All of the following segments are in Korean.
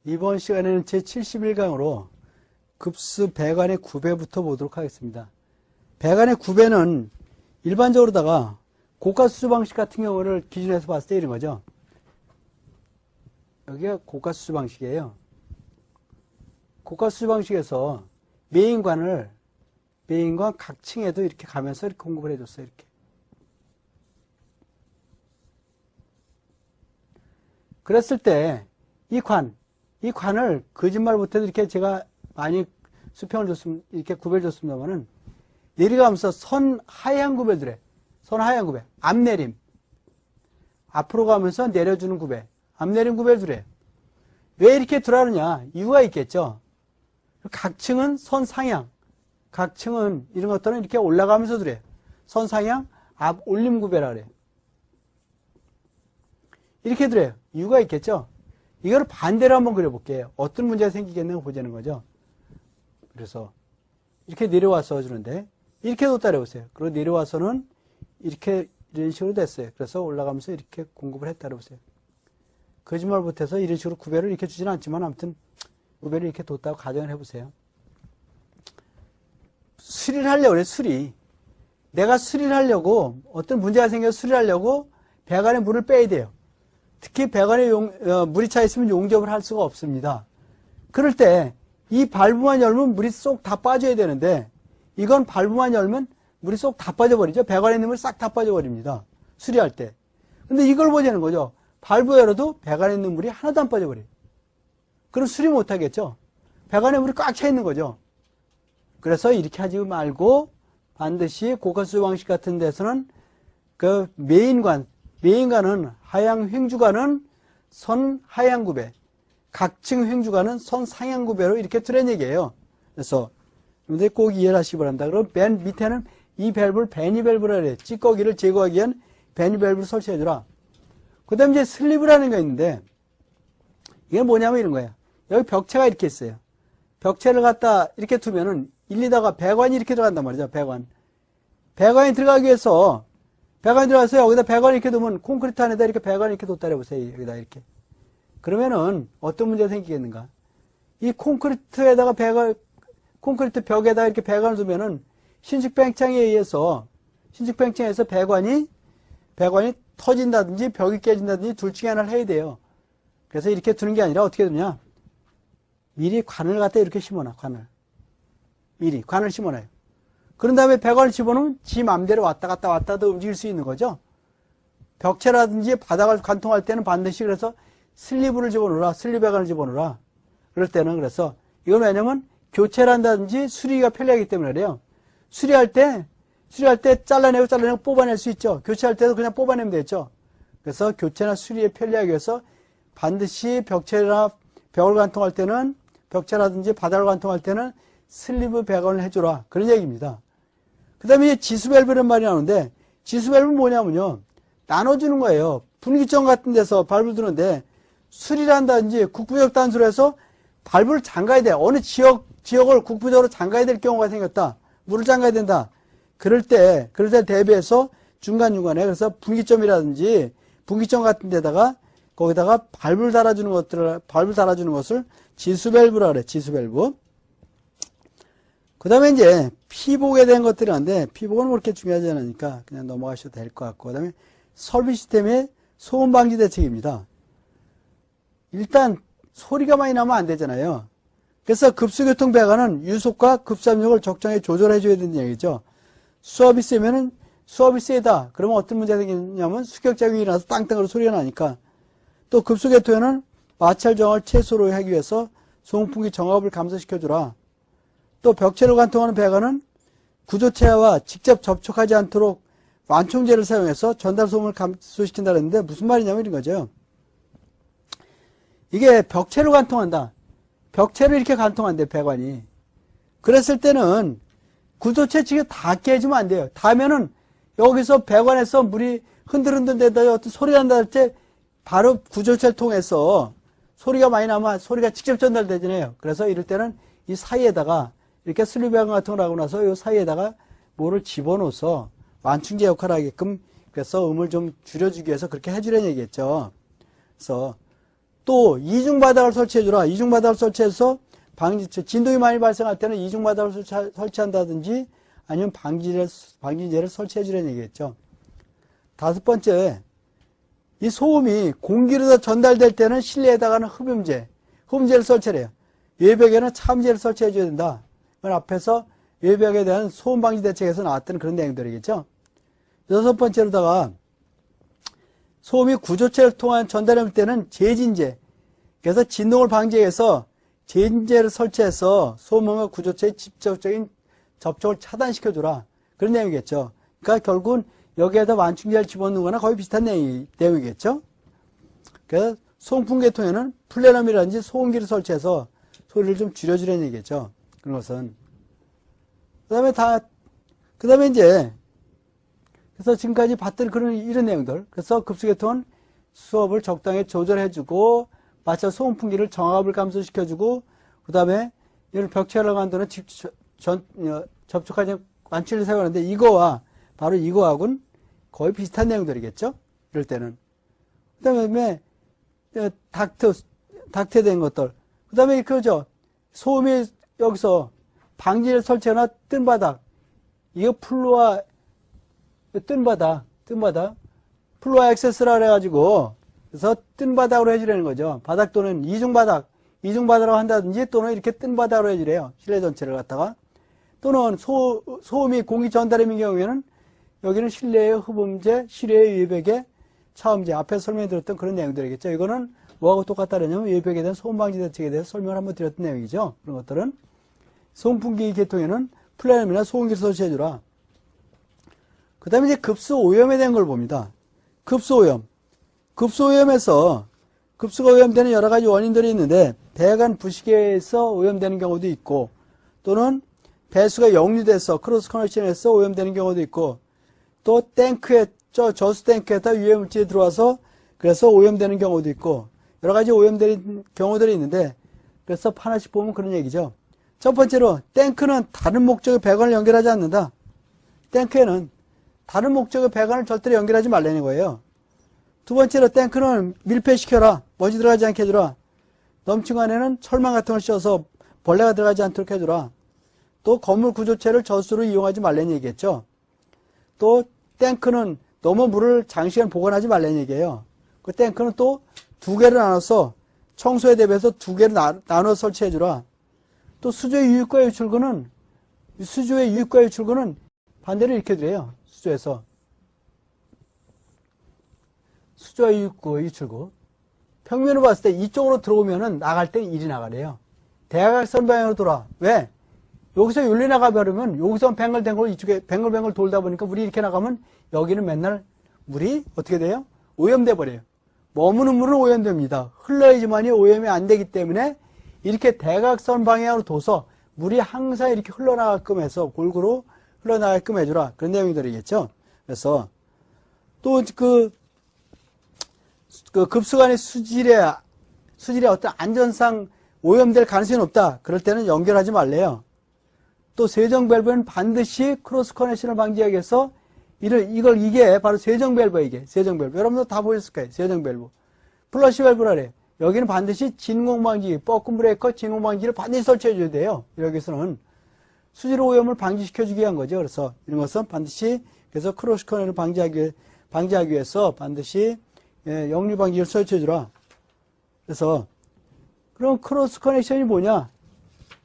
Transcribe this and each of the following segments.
이번 시간에는 제71강으로 급수 배관의 구배부터 보도록 하겠습니다. 배관의 구배는 일반적으로다가 고가수조 방식 같은 경우를 기준에서 봤을 때 이런 거죠. 여기가 고가수조 방식이에요. 고가수조 방식에서 메인관 각 층에도 이렇게 가면서 이렇게 공급을 해줬어요. 이렇게. 그랬을 때 이 관을 거짓말 못해도 이렇게 제가 많이 수평을 줬습니다. 이렇게 구배를 줬습니다만은 내려가면서 선 하향 구배들에 선 하향 구배, 앞내림, 앞으로 가면서 내려주는 구배, 앞내림 구배들에 왜 이렇게 들어가느냐 이유가 있겠죠. 각 층은 선 상향, 각 층은 이런 것들은 이렇게 올라가면서 들어요. 선 상향, 앞 올림 구배라 그래요. 이렇게 들어요. 이유가 있겠죠. 이걸 반대로 한번 그려볼게요. 어떤 문제가 생기겠는가 보자는 거죠. 그래서 이렇게 내려와서 주는데 이렇게도 따라해보세요. 그리고 내려와서는 이렇게 이런 식으로 됐어요. 그래서 올라가면서 이렇게 공급을 했다 해보세요. 거짓말 못해서 이런 식으로 구배를 이렇게 주지는 않지만 아무튼 구배를 이렇게 뒀다고 가정을 해보세요. 수리를 하려고 그래. 수리. 내가 수리를 하려고 어떤 문제가 생겨서 수리를 하려고 배관에 물을 빼야 돼요. 특히 배관에 물이 차 있으면 용접을 할 수가 없습니다. 그럴 때 이 발브만 열면 물이 쏙 다 빠져야 되는데 이건 발브만 열면 물이 쏙 다 빠져버리죠. 배관에 있는 물 싹 다 빠져버립니다. 수리할 때. 근데 이걸 보자는 거죠. 발브 열어도 배관에 있는 물이 하나도 안 빠져버려요. 그럼 수리 못하겠죠. 배관에 물이 꽉 차 있는 거죠. 그래서 이렇게 하지 말고 반드시 고가수조 방식 같은 데서는 그 메인관은 하향 횡주관은 선 하향 구배, 각층 횡주관은 선 상향 구배로 이렇게 두란 얘기예요. 그래서 여러분들 꼭 이해를 하시기 바랍니다. 그럼 맨 밑에는 이 밸브를 베니 밸브라 그래요. 찌꺼기를 제거하기 위한 베니 밸브를 설치해주라. 그 다음에 이제 슬리브라는 게 있는데 이게 뭐냐면 이런 거예요. 여기 벽체가 이렇게 있어요. 벽체를 갖다 이렇게 두면은 일리다가 배관이 이렇게 들어간단 말이죠. 배관이 들어가기 위해서 배관이 들어가서 여기다 배관을 이렇게 두면 콘크리트 안에다 이렇게 배관을 이렇게 뒀다 해보세요. 여기다 이렇게. 그러면은 어떤 문제가 생기겠는가? 이 콘크리트에다가 콘크리트 벽에다가 이렇게 배관을 두면은 신축팽창에 의해서 배관이 터진다든지 벽이 깨진다든지 둘 중에 하나를 해야 돼요. 그래서 이렇게 두는 게 아니라 어떻게 두냐? 미리 관을 갖다 이렇게 심어놔, 미리 관을 심어놔요. 그런 다음에 배관을 집어넣으면 지 맘대로 왔다 갔다 움직일 수 있는 거죠. 벽체라든지 바닥을 관통할 때는 반드시 그래서 슬리브를 집어넣으라, 슬리브 배관을 집어넣으라. 그럴 때는 그래서 이건 왜냐면 교체를 한다든지 수리가 편리하기 때문에 그래요. 수리할 때 잘라내고 뽑아낼 수 있죠. 교체할 때도 그냥 뽑아내면 되죠. 그래서 교체나 수리에 편리하기 위해서 반드시 벽체나 벽을 관통할 때는 벽체라든지 바닥을 관통할 때는 슬리브 배관을 해줘라. 그런 얘기입니다. 그 다음에 이제 지수밸브라는 말이 나오는데 지수밸브는 뭐냐면요. 나눠주는 거예요. 분기점 같은 데서 밸브를 두는데 수리를 한다든지 국부적 단수로 해서 밸브를 잠가야 돼. 어느 지역을 국부적으로 잠가야 될 경우가 생겼다. 물을 잠가야 된다. 그럴 때 대비해서 중간중간에 그래서 분기점이라든지 분기점 같은 데다가 거기다가 밸브를 달아주는 것을 지수밸브라 그래. 지수밸브. 그 다음에 이제 피복에 대한 것들이 있는데 피복은 그렇게 중요하지 않으니까 그냥 넘어가셔도 될 것 같고 그 다음에 설비 시스템의 소음 방지 대책입니다. 일단 소리가 많이 나면 안 되잖아요. 그래서 급수교통 배관은 유속과 급수압력을 적정히 조절해 줘야 된다는 얘기죠. 수압이 세면은 수압이 세다. 그러면 어떤 문제가 생기냐면 수격작용이 일어나서 땅땅으로 소리가 나니까 또 급수교통에는 마찰 저항을 최소로 하기 위해서 송풍기 정압을 감소시켜주라. 또 벽체를 관통하는 배관은 구조체와 직접 접촉하지 않도록 완충제를 사용해서 전달 소음을 감소시킨다 그랬는데 무슨 말이냐면 이런 거죠. 이게 벽체를 관통한다. 벽체를 이렇게 관통한대 배관이. 그랬을 때는 구조체 측에 다 깨지면 안 돼요. 닿으면은 여기서 배관에서 물이 흔들흔들대다 어떤 소리가 난다 할 때 바로 구조체를 통해서 소리가 많이 나면 소리가 직접 전달되잖아요. 그래서 이럴 때는 이 사이에다가 이렇게 슬리브 배관 같은 걸 하고 나서 이 사이에다가 뭐를 집어넣어서 완충제 역할을 하게끔 그래서 음을 좀 줄여주기 위해서 그렇게 해주려는 얘기겠죠. 그래서 또 이중바닥을 설치해주라. 이중바닥을 설치해서 진동이 많이 발생할 때는 이중바닥을 설치한다든지 아니면 방지제를 설치해주라는 얘기겠죠. 다섯 번째, 이 소음이 공기로 전달될 때는 실내에다가는 흡음제를 설치해요. 외벽에는 차음제를 설치해줘야 된다. 이건 앞에서 외벽에 대한 소음 방지 대책에서 나왔던 그런 내용들이겠죠. 여섯 번째로다가 소음이 구조체를 통한 전달할 때는 제진제, 그래서 진동을 방지해서 제진제를 설치해서 소음과 구조체의 직접적인 접촉을 차단시켜주라. 그런 내용이겠죠. 그러니까 결국은 여기에다 완충제를 집어넣는 거나 거의 비슷한 내용이겠죠. 그래서 소음풍계통에는 플래럼이라든지 소음기를 설치해서 소리를 좀 줄여주라는 얘기겠죠. 그런 것은. 그 다음에 이제, 그래서 지금까지 봤던 이런 내용들. 그래서 급수계통은 수업을 적당히 조절해주고, 마찬가지로 소음풍기를 정압을 감소시켜주고, 그 다음에 이런 벽체라고 하는 데는 접촉하지 완충제를 사용하는데, 바로 이거하고는 거의 비슷한 내용들이겠죠? 이럴 때는. 그 다음에, 닥트에 된 것들. 그 다음에 그거죠. 소음이 여기서 방지를 설치하거나 뜬 바닥. 이거 뜬 바닥. 플루아 액세스라 그래가지고, 그래서 뜬 바닥으로 해주라는 거죠. 바닥 또는 이중바닥으로 한다든지 또는 이렇게 뜬 바닥으로 해주래요. 실내 전체를 갖다가. 또는 소음이 공기 전달임인 경우에는 여기는 실내의 흡음제, 실내의 외벽의 차음제. 앞에서 설명드렸던 그런 내용들이겠죠. 이거는 뭐하고 똑같다냐면 외벽에 대한 소음 방지 대책에 대해서 설명을 한번 드렸던 내용이죠. 그런 것들은. 소음풍기 계통에는 플래럼이나 소음기를 설치해주라. 그 다음에 이제 급수오염에 대한 걸 봅니다. 급수오염에서 급수가 오염되는 여러 가지 원인들이 있는데 배관 부식에서 오염되는 경우도 있고 또는 배수가 역류돼서 크로스 커넥션에서 오염되는 경우도 있고 또 저수 탱크에다 유해물질이 들어와서 그래서 오염되는 경우도 있고 여러 가지 오염되는 경우들이 있는데 그래서 하나씩 보면 그런 얘기죠. 첫 번째로 탱크는 다른 목적의 배관을 연결하지 않는다. 탱크에는 다른 목적의 배관을 절대로 연결하지 말라는 거예요. 두 번째로 탱크는 밀폐시켜라. 먼지 들어가지 않게 해주라. 넘치고 안에는 철망 같은 걸 씌워서 벌레가 들어가지 않도록 해주라. 또 건물 구조체를 저수로 이용하지 말라는 얘기겠죠. 또 탱크는 너무 물을 장시간 보관하지 말라는 얘기예요. 그 탱크는 또 두 개를 나눠서 청소에 대비해서 두 개를 나눠 설치해주라. 또 수조의 유입과 유출구는 반대로 이렇게 돼요. 수조에서. 수조와 유출구. 평면으로 봤을 때 이쪽으로 들어오면은 나갈 때 이리 나가래요. 대각선 방향으로 돌아. 왜? 여기서 윤리 나가버리면 여기서 뱅글뱅글 이쪽에 뱅글뱅글 돌다 보니까 물이 이렇게 나가면 여기는 맨날 물이 어떻게 돼요? 오염돼 버려요. 머무는 물은 오염됩니다. 흘러야지만이 오염이 안 되기 때문에 이렇게 대각선 방향으로 둬서 물이 항상 이렇게 흘러나가게끔 해서 골고루 흘러나가게끔 해주라. 그런 내용들이겠죠. 그래서 또 그 급수관의 수질에 어떤 안전상 오염될 가능성이 높다. 그럴 때는 연결하지 말래요. 또 세정 밸브는 반드시 크로스 커넥션을 방지하기 위해서 이게 바로 세정 밸브예요. 세정 밸브. 여러분들 다 보셨을 거예요. 세정 밸브. 플러시 밸브라 그래요. 여기는 반드시 진공 방지, 버튼 브레이커 진공 방지를 반드시 설치해 줘야 돼요. 여기서는 수질 오염을 방지시켜주기 위한 거죠. 그래서 이런 것은 반드시 그래서 크로스 커넥션을 방지하기 위해서 반드시 역류 방지를 설치해 주라. 그래서 그럼 크로스 커넥션이 뭐냐?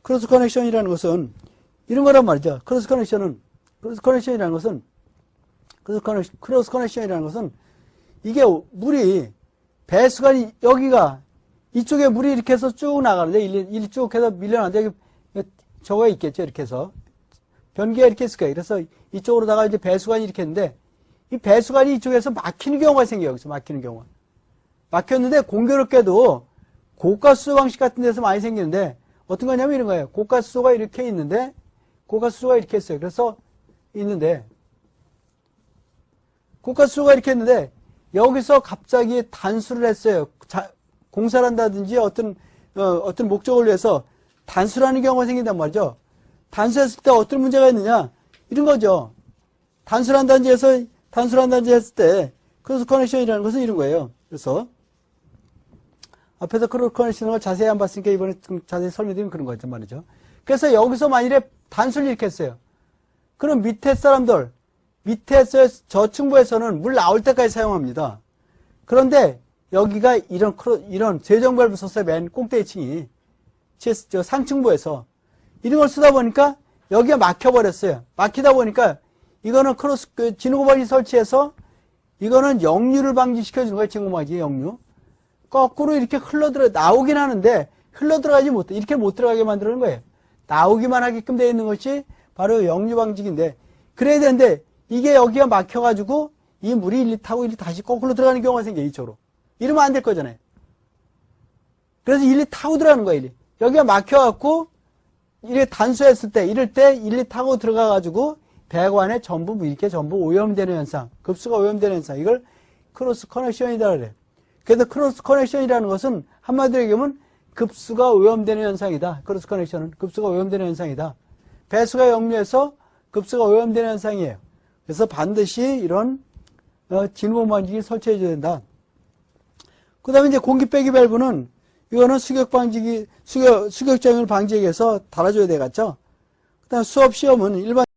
크로스 커넥션이라는 것은 이런 거란 말이죠. 크로스 커넥션이라는 것은 이게 물이 배수관이 여기가 이쪽에 물이 이렇게 해서 쭉 나가는데 일이 쭉 해서 밀려나는데 저거 있겠죠. 이렇게 해서 변기가 이렇게 있을 거예요. 그래서 이쪽으로다가 이제 배수관이 이렇게 했는데 이 배수관이 이쪽에서 막히는 경우가 생겨요. 여기서 막히는 경우가. 막혔는데 공교롭게도 고가수소 방식 같은 데서 많이 생기는데 어떤 거냐면 이런 거예요. 고가수소가 이렇게 있는데 고가수소가 이렇게 있어요. 그래서 고가수소가 이렇게 있는데 여기서 갑자기 단수를 했어요. 공사를 한다든지 어떤 목적을 위해서 단수라는 경우가 생긴단 말이죠. 단수했을 때 어떤 문제가 있느냐? 이런 거죠. 단수를 한다든지 했을 때 크로스 커넥션이라는 것은 이런 거예요. 그래서 앞에서 크로스 커넥션을 자세히 안 봤으니까 이번에 좀 자세히 설명드리면 그런 거죠 말이죠. 그래서 여기서 만일에 단수를 이렇게 했어요. 그럼 밑에 사람들, 밑에서 저층부에서는 물 나올 때까지 사용합니다. 그런데 여기가 이런 세정 밸브 썼어요. 맨 꼭대기 층이. 저 상층부에서. 이런 걸 쓰다 보니까 여기가 막혀버렸어요. 막히다 보니까 이거는 진공막이 설치해서 이거는 역류를 방지시켜주는 거예요. 진공막이 역류. 거꾸로 이렇게 나오긴 하는데 흘러들어가지 못해. 이렇게 못 들어가게 만드는 거예요. 나오기만 하게끔 되어 있는 것이 바로 역류 방지기인데 그래야 되는데 이게 여기가 막혀가지고 이 물이 일리 타고 일리 다시 거꾸로 들어가는 경우가 생겨요. 이쪽으로. 이러면 안 될 거잖아요. 그래서 일리 타고 들어가는 거예요. 일리. 여기가 막혀갖고 이렇게 단수했을 때 이럴 때 일리 타고 들어가가지고 배관에 전부 이렇게 전부 오염되는 현상, 급수가 오염되는 현상, 이걸 크로스 커넥션이다 그래요. 그래서 크로스 커넥션이라는 것은 한마디로 얘기하면 급수가 오염되는 현상이다. 크로스 커넥션은 급수가 오염되는 현상이다. 배수가 역류해서 급수가 오염되는 현상이에요. 그래서 반드시 이런 진공 방지기를 설치해 줘야 된다. 그 다음에 이제 공기 빼기 밸브는 이거는 수격장애물 방지에 의해서 달아줘야 되겠죠. 그 다음 수업 시험은 일반